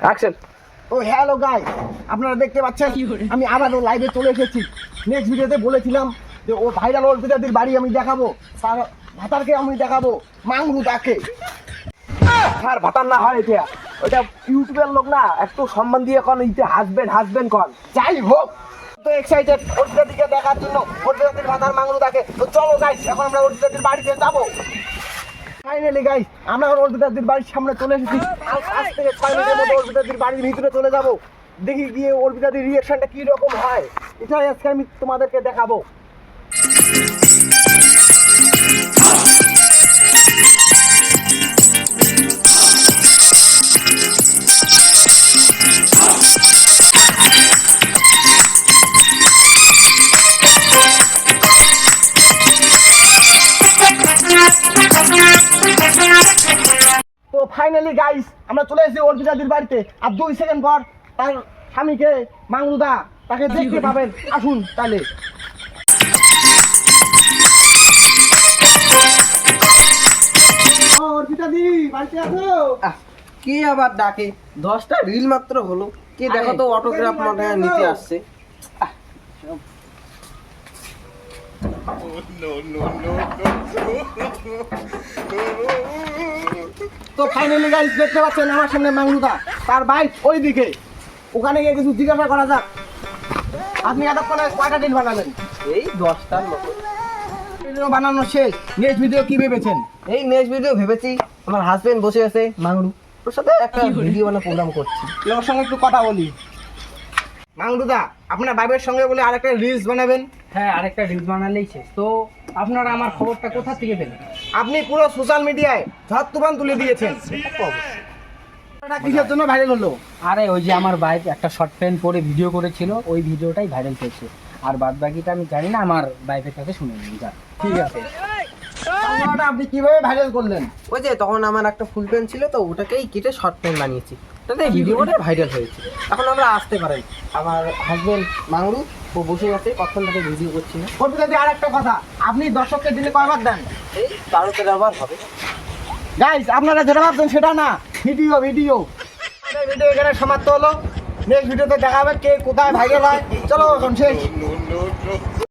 Action. ও hello guys, আপনারা দেখতে পাচ্ছেন আমি আবারও লাইভে চলে এসেছি। নেক্সট ভিডিওতে বলেছিলাম যে ও ভাইরাল অর্পিতাদির বাড়ি আমি দেখাবো, তার ভাতারকে আমি দেখাবো, মাংরু তাকে। আর ভাতার না হয় এটা, ওটা ইউটিউবের লোক না, একটু সম্মান দিয়ে কোন ইতে হাসবেন্ড কোন। যাই হোক, তো এক্সাইটেড অর্পিতাদিকে দেখার জন্য, অর্পিতাদির ভাতার মাংরু তাকে। তো চলো গাইস, এখন আমরা অর্পিতাদির বাড়িতে যাবো। ফাইনালি গাইস, আমরা অর্পিতাদির বাড়ির সামনে চলে এসেছি। আজ থেকে 6 মিনিটের মধ্যে অর্পিতাদির বাড়ির ভিতরে চলে যাবো। দেখি গিয়ে অর্পিতাদির রিঅ্যাকশনটা কি রকম হয়, এটাই আজকে আমি তোমাদেরকে দেখাবো। তো ফাইনালি গাইস, আমরা চলে এসেছি অর্পিতাদির বাড়িতে। আর 2 সেকেন্ড পর তার স্বামীকে মাংরুদা তাকে দেখতে পাবেন। আসুন তাহলে। অর্পিতাদি বাড়িতে আছো? কে আবার ডাকে? 10টা রিল মাত্র হলো, কে দেখো তো অটোগ্রাফ মনে হয় নিতে আসছে। তো ফাইনালি গাইস, দেখতে পাচ্ছেন আমার সামনে মাংরুদা, তার বাইক ওইদিকে। ওখানে গিয়ে কিছু জিজ্ঞাসা করা যাক। আপনি এতক্ষণে কয়টা রিল বানাবেন? এই 10টার মতো। ভিডিও বানানো শেষ, নেক্সট ভিডিও কি ভেবেছেন? এই নেক্সট ভিডিও ভেবেছি আমার হাজবেন্ড বসে আছে মাংরু, ওর সাথে একটা ভিডিও বানা প্রোগ্রাম করছি। ওর সঙ্গে একটু কথা বলি। মাংরুদা, আপনার বাইবের সঙ্গে বলে আরেকটা রিলস বানাবেন? হ্যাঁ, আরেকটা রিলস বানালেই শেষ। তো আপনারা আমার খবরটা কোথা থেকে পেলেন? আপনি পুরো সোশ্যাল মিডিয়ায় ঝড় তুফান তুলে দিয়েছেন। এটা কিসের জন্য ভাইরাল হলো? আরে ওই যে আমার বাইক একটা শর্ট প্যান্ট পরে ভিডিও করেছিল, ওই ভিডিওটাই ভাইরাল হয়েছে। আর বাদ বাকিটা আমি জানি না, আমার বাইকের কাছে শুনে নিন। যা, ঠিক আছে। তাহলে আপনি কিভাবে ভাইরাল করলেন? ওই যে তখন আমার একটা ফুল প্যান্ট ছিল, তো ওটাকেই কেটে শর্ট প্যান্ট বানিয়েছি, তাতে ভিডিওটা ভাইরাল হয়েছে। এখন আমরা আসতে পারেন। আমার হাজবেন্ড মাংরু ও বসে আছে, কখন থেকে ভিডিও করছি না। অর্পিতাদি আরেকটা কথা, আপনি দর্শককে দিলে কয়বার দেন? এই 12-13বার হবে। গাইস, আপনারা যেটা ভাবছেন সেটা না, ভিডিও ভিডিও এখানে সমাপ্ত হলো। নেক্সট ভিডিওতে দেখা হবে কে কোথায় ভাইরাল হয়। চলো এখন শেষ।